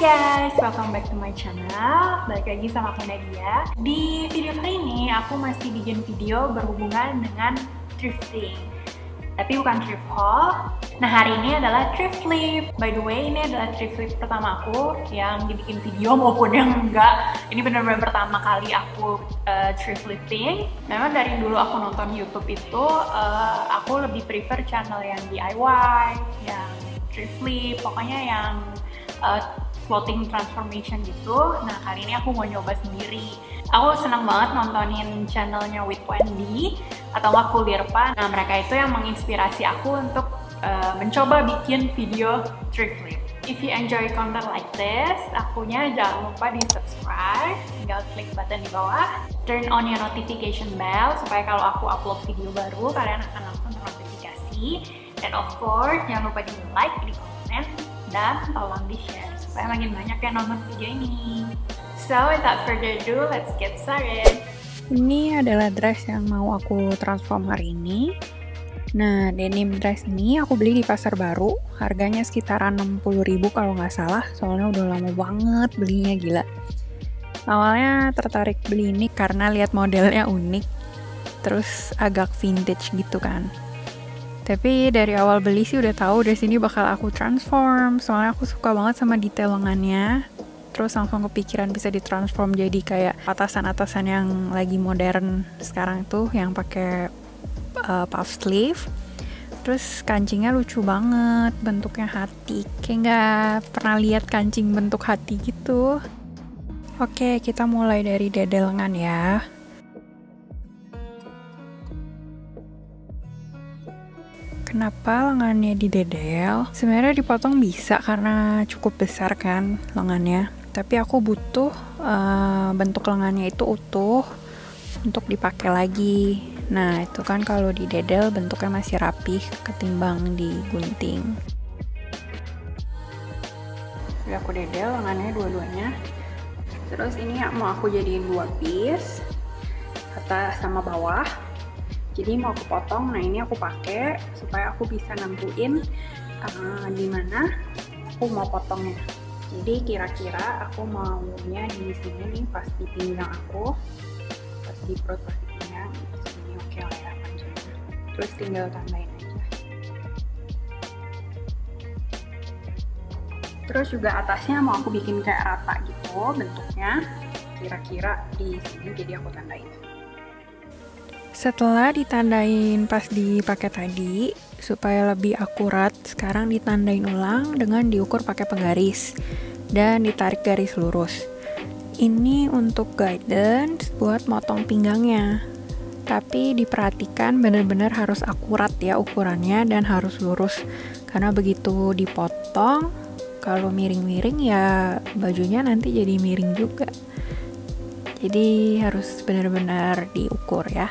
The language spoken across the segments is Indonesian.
guys, welcome back to my channel. Balik lagi sama aku Nadia. Di video kali ini aku masih bikin video berhubungan dengan thrifting, tapi bukan thrift haul. Nah, hari ini adalah thrift flip. By the way, ini adalah thrift flip pertama aku yang dibikin video maupun yang enggak. Ini benar-benar pertama kali aku thrift flipping. Memang dari dulu aku nonton YouTube itu aku lebih prefer channel yang DIY, yang thrift flip, pokoknya yang clothing transformation gitu. Nah, kali ini aku mau nyoba sendiri. Aku senang banget nontonin channelnya With Wendy atau nggak Kulirpa. Nah, mereka itu yang menginspirasi aku untuk mencoba bikin video thrift flip. If you enjoy content like this, akunya jangan lupa di subscribe, tinggal klik button di bawah, turn on your notification bell supaya kalau aku upload video baru kalian akan langsung ternotifikasi. Dan of course jangan lupa di like, di komen, dan tolong di share supaya makin banyak yang nonton video ini. So without further ado, let's get started. Ini adalah dress yang mau aku transform hari ini. Nah, denim dress ini aku beli di pasar baru. Harganya sekitaran 60.000 kalau nggak salah. Soalnya udah lama banget belinya, gila. Awalnya tertarik beli ini karena lihat modelnya unik. Terus agak vintage gitu kan. Tapi dari awal beli sih udah tahu dress ini bakal aku transform. Soalnya aku suka banget sama detail lengannya. Terus langsung kepikiran bisa ditransform jadi kayak atasan-atasan yang lagi modern sekarang tuh yang pakai puff sleeve. Terus kancingnya lucu banget, bentuknya hati. Kayak nggak pernah lihat kancing bentuk hati gitu. Oke, kita mulai dari dada lengan ya. Kenapa lengannya didedel? Sebenarnya dipotong bisa karena cukup besar kan lengannya. Tapi aku butuh bentuk lengannya itu utuh untuk dipakai lagi. Nah, itu kan kalau didedel bentuknya masih rapih ketimbang digunting. Udah aku dedel lengannya dua-duanya. Terus ini mau aku jadiin 2 piece, atas sama bawah. Jadi mau aku potong. Nah, ini aku pakai supaya aku bisa nentuin di mana aku mau potongnya. Jadi kira-kira aku maunya di sini nih, pas di pinggang aku, pas di perut, pas di pinggang. Ini oke lah ya panjangnya. Terus tinggal tambahin aja. Terus juga atasnya mau aku bikin kayak rata gitu bentuknya. Kira-kira di sini, jadi aku tandain. Setelah ditandain pas dipakai tadi, supaya lebih akurat, sekarang ditandain ulang dengan diukur pakai penggaris dan ditarik garis lurus. Ini untuk guidance buat motong pinggangnya. Tapi diperhatikan benar-benar harus akurat ya ukurannya dan harus lurus. Karena begitu dipotong, kalau miring-miring ya bajunya nanti jadi miring juga. Jadi harus benar-benar diukur ya.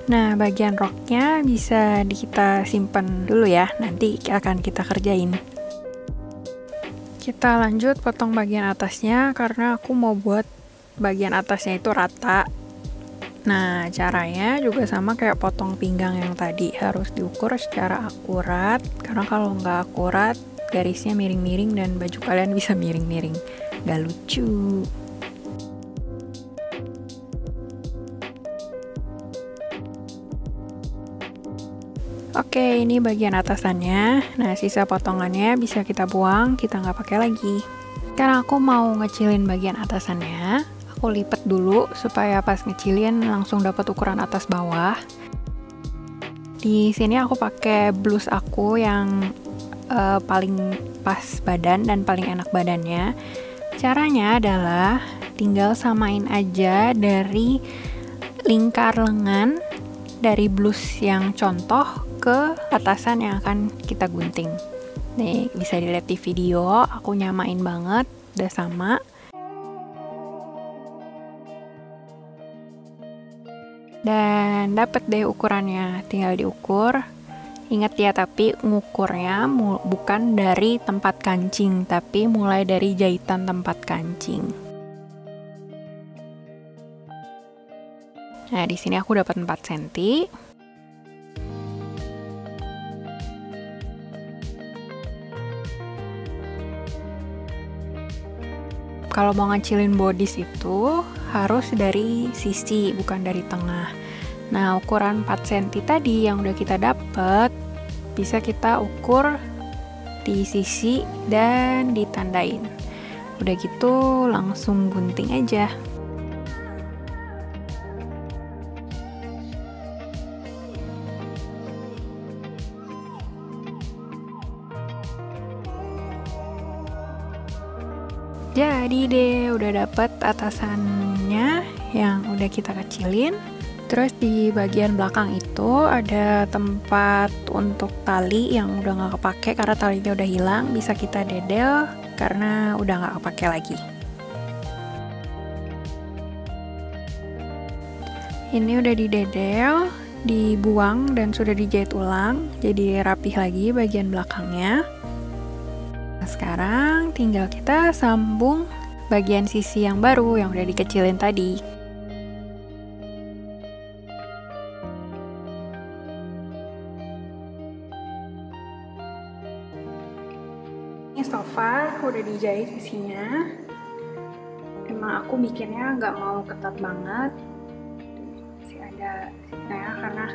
Nah, bagian roknya bisa kita simpan dulu ya, nanti akan kita kerjain. Kita lanjut potong bagian atasnya karena aku mau buat bagian atasnya itu rata. Nah, caranya juga sama kayak potong pinggang yang tadi, harus diukur secara akurat, karena kalau nggak akurat, garisnya miring-miring dan baju kalian bisa miring-miring. Nggak lucu. Oke, ini bagian atasannya. Nah, sisa potongannya bisa kita buang, kita nggak pakai lagi. Karena aku mau ngecilin bagian atasannya, aku lipat dulu supaya pas ngecilin langsung dapat ukuran atas bawah. Di sini aku pakai blus aku yang paling pas badan dan paling enak badannya. Caranya adalah tinggal samain aja dari lingkar lengan dari blus yang contoh ke atasan yang akan kita gunting. Nih, bisa dilihat di video, aku nyamain banget, udah sama. Dan dapet deh ukurannya, tinggal diukur. Ingat ya, tapi ngukurnya bukan dari tempat kancing, tapi mulai dari jahitan tempat kancing. Nah, di sini aku dapat 4 cm. Kalau mau ngecilin bodies itu harus dari sisi, bukan dari tengah. Nah, ukuran 4 cm tadi yang udah kita dapet, bisa kita ukur di sisi dan ditandain. Udah gitu langsung gunting aja. Jadi deh, udah dapet atasannya yang udah kita kecilin. Terus di bagian belakang itu ada tempat untuk tali yang udah nggak kepake karena talinya udah hilang, bisa kita dedel karena udah nggak kepake lagi. Ini udah didedel, dibuang dan sudah dijahit ulang, jadi rapih lagi bagian belakangnya. Nah, sekarang tinggal kita sambung bagian sisi yang baru yang udah dikecilin tadi. Ini sofa udah dijahit sisinya. Emang aku bikinnya nggak mau ketat banget, masih ada sisanya karena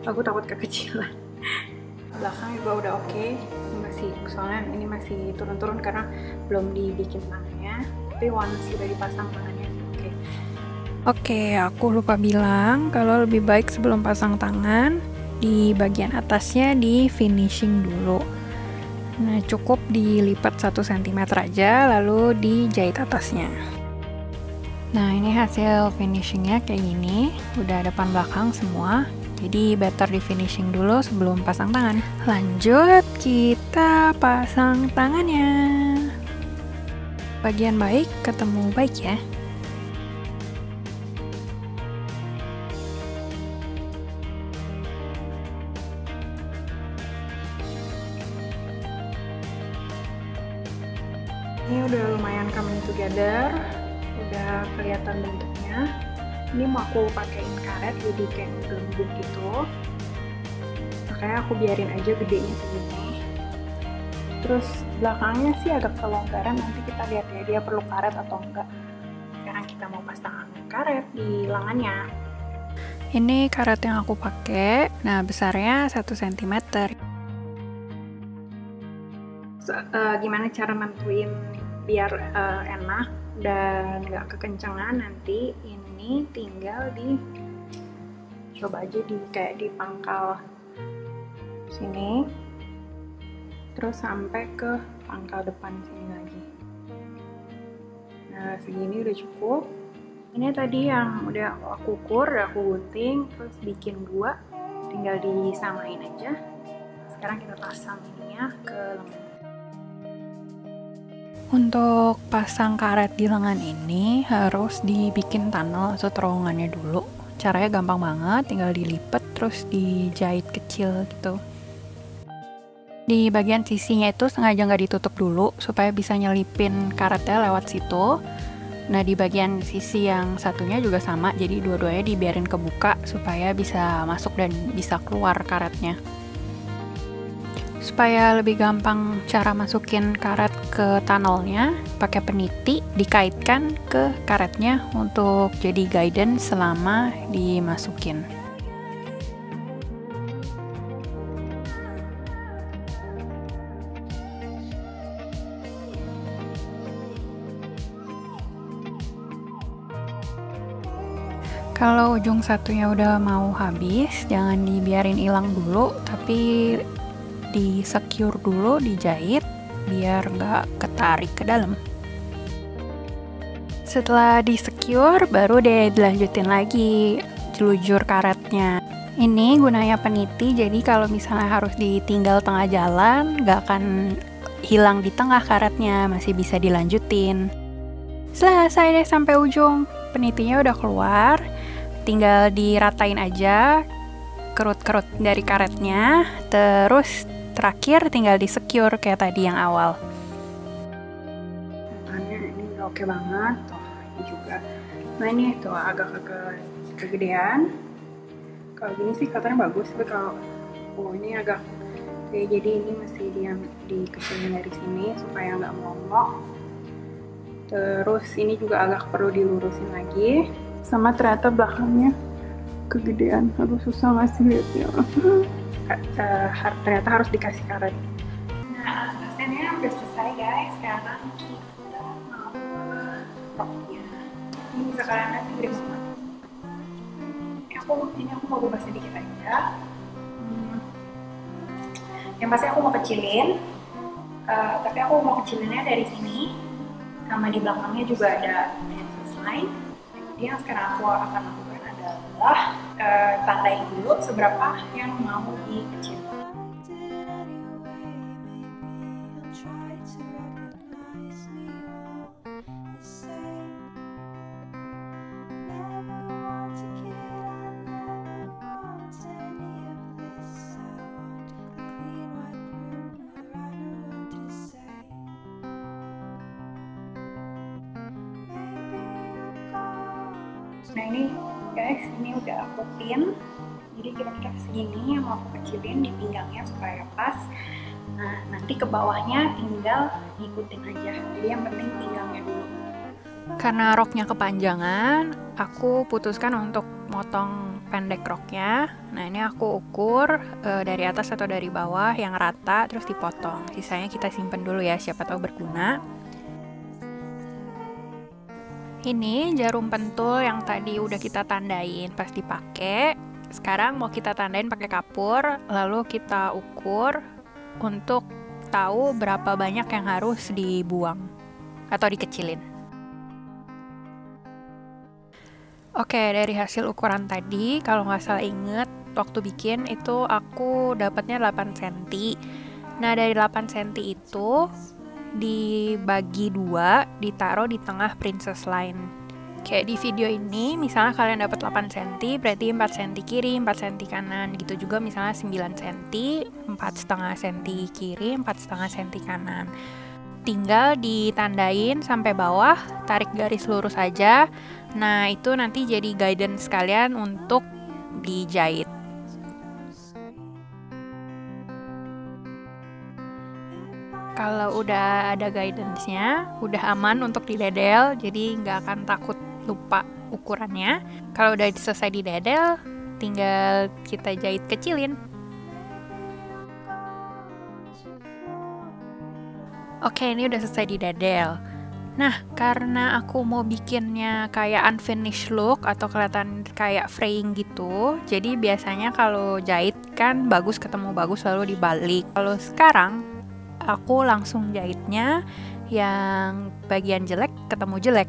aku takut kekecilan. Belakang juga udah oke, masih soalnya ini masih turun-turun karena belum dibikin tangannya. Tapi once udah dipasang tangannya sih oke. Oke, aku lupa bilang kalau lebih baik sebelum pasang tangan di bagian atasnya di finishing dulu. Nah, cukup dilipat 1 cm aja, lalu dijahit atasnya. Nah, ini hasil finishingnya kayak gini, udah depan belakang semua. Jadi better di finishing dulu sebelum pasang tangan. Lanjut, kita pasang tangannya. Bagian baik ketemu baik ya. Ini udah lumayan coming together, udah kelihatan bentuknya. Ini mau aku pakein karet jadi kayak gelembung gitu, makanya aku biarin aja gedenya segini. Terus belakangnya sih agak kelonggaran, nanti kita lihat ya dia perlu karet atau enggak. Sekarang kita mau pasang karet di lengannya. Ini karet yang aku pakai, nah besarnya 1 cm. Gimana cara nentuin biar enak dan nggak kekencengan, nanti ini tinggal coba aja kayak di pangkal sini, terus sampai ke pangkal depan sini lagi. Nah, segini udah cukup. Ini tadi yang udah aku ukur, udah aku gunting, terus bikin 2, tinggal disamain aja. Sekarang kita pasang ininya ke lengan. Untuk pasang karet di lengan ini harus dibikin tunnel atau terowongannya dulu. Caranya gampang banget, tinggal dilipat terus dijahit kecil gitu. Di bagian sisinya itu sengaja nggak ditutup dulu supaya bisa nyelipin karetnya lewat situ. Nah, di bagian sisi yang satunya juga sama, jadi dua-duanya dibiarin kebuka supaya bisa masuk dan bisa keluar karetnya. Supaya lebih gampang cara masukin karet ke tunnelnya, pakai peniti dikaitkan ke karetnya untuk jadi guidance selama dimasukin. Kalau ujung satunya udah mau habis, jangan dibiarin hilang dulu, tapi di secure dulu, dijahit biar nggak ketarik ke dalam. Setelah di secure, baru deh dilanjutin lagi jelujur karetnya. Ini gunanya peniti, jadi kalau misalnya harus ditinggal tengah jalan, nggak akan hilang di tengah karetnya, masih bisa dilanjutin. Selesai deh sampai ujung, penitinya udah keluar, tinggal diratain aja dikerut-kerut dari karetnya, terus terakhir tinggal di-secure kayak tadi yang awal. Ini udah oke banget, tuh ini juga. Nah ini tuh agak-agak kegedean. Kalau gini sih katanya bagus, tapi kalau ini agak jadi ini mesti dikecilin dari sini supaya nggak melonjak. Terus ini juga agak perlu dilurusin lagi. Sama ternyata belakangnya kegedean, aduh susah ngasih liatnya. Ternyata harus dikasih karet. Nah, alasannya udah selesai guys. Sekarang kita mau roknya. Ini bisa kalian lihat gede banget. Ini aku mau ubah sedikit aja. Yang pasti aku mau kecilin, tapi aku mau kecilinnya dari sini. Sama di belakangnya juga ada princess line. Jadi yang sekarang aku akan lakukan adalah tandain dulu seberapa yang mau dikecilin. Nah ini guys, ini udah aku pin, jadi kira-kira segini yang mau aku kecilin di pinggangnya supaya pas. Nah nanti ke bawahnya tinggal ngikutin aja, jadi yang penting pinggangnya dulu. Karena roknya kepanjangan, aku putuskan untuk motong pendek roknya. Nah ini aku ukur dari atas atau dari bawah yang rata, terus dipotong. Sisanya kita simpen dulu ya, siapa tahu berguna. Ini jarum pentul yang tadi udah kita tandain pas dipakai. Sekarang mau kita tandain pakai kapur, lalu kita ukur untuk tahu berapa banyak yang harus dibuang atau dikecilin. Oke, dari hasil ukuran tadi, kalau nggak salah inget, waktu bikin itu aku dapatnya 8 cm. Nah, dari 8 cm itu dibagi 2, ditaruh di tengah princess line. Kayak di video ini, misalnya kalian dapat 8 cm, berarti 4 cm kiri, 4 cm kanan. Gitu juga misalnya 9 cm, 4,5 cm kiri, 4,5 cm kanan. Tinggal ditandain sampai bawah, tarik garis lurus aja. Nah, itu nanti jadi guidance kalian untuk dijahit. Kalau udah ada guidance-nya, udah aman untuk didedel, jadi nggak akan takut lupa ukurannya. Kalau udah selesai didedel, tinggal kita jahit kecilin. Oke, ini udah selesai didedel. Nah, karena aku mau bikinnya kayak unfinished look atau kelihatan kayak fraying gitu, jadi biasanya kalau jahit kan bagus ketemu bagus lalu dibalik. Kalau sekarang aku langsung jahitnya yang bagian jelek ketemu jelek.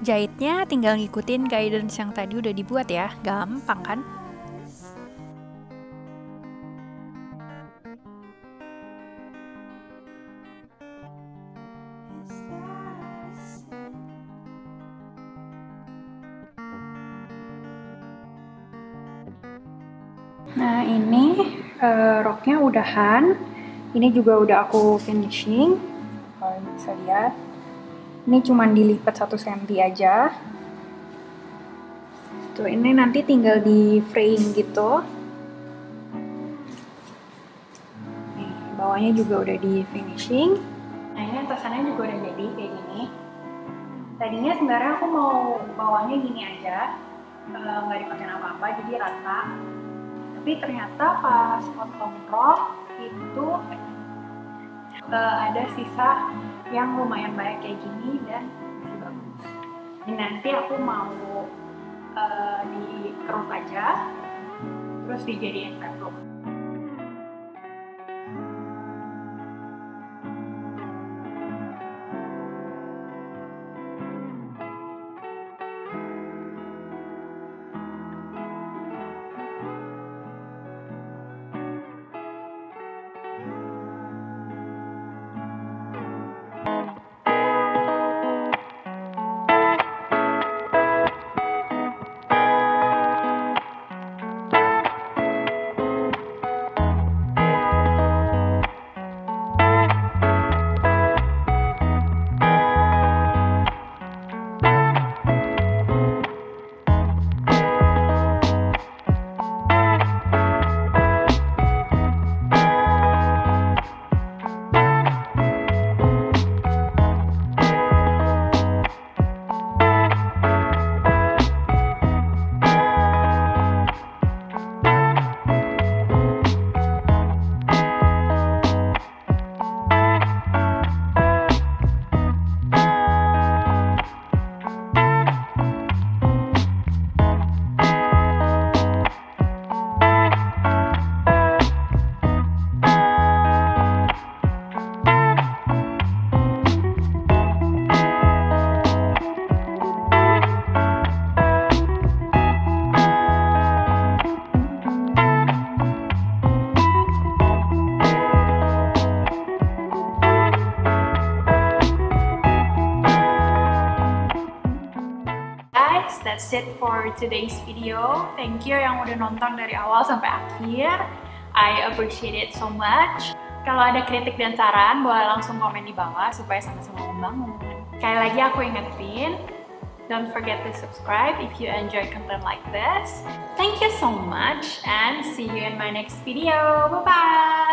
Jahitnya tinggal ngikutin guidance yang tadi udah dibuat ya, gampang kan? Nah ini roknya udahan, ini juga udah aku finishing, kalian bisa lihat. Ini cuma dilipat 1 cm aja. Tuh ini nanti tinggal di frame gitu. Nih, bawahnya juga udah di finishing. Nah ini atasannya juga udah jadi kayak gini. Tadinya sebenarnya aku mau bawahnya gini aja, nggak dipakai apa-apa, jadi rata. Tapi ternyata pas potong rok itu ada sisa yang lumayan banyak kayak gini dan masih bagus. Ini nanti aku mau dikeruk aja, terus dijadiin pepluk. guys, that's it for today's video. Thank you yang udah nonton dari awal sampai akhir. I appreciate it so much. Kalau ada kritik dan saran, boleh langsung komen di bawah supaya sama-sama membangun. Sekali lagi aku ingetin, don't forget to subscribe if you enjoy content like this. Thank you so much and see you in my next video. Bye-bye!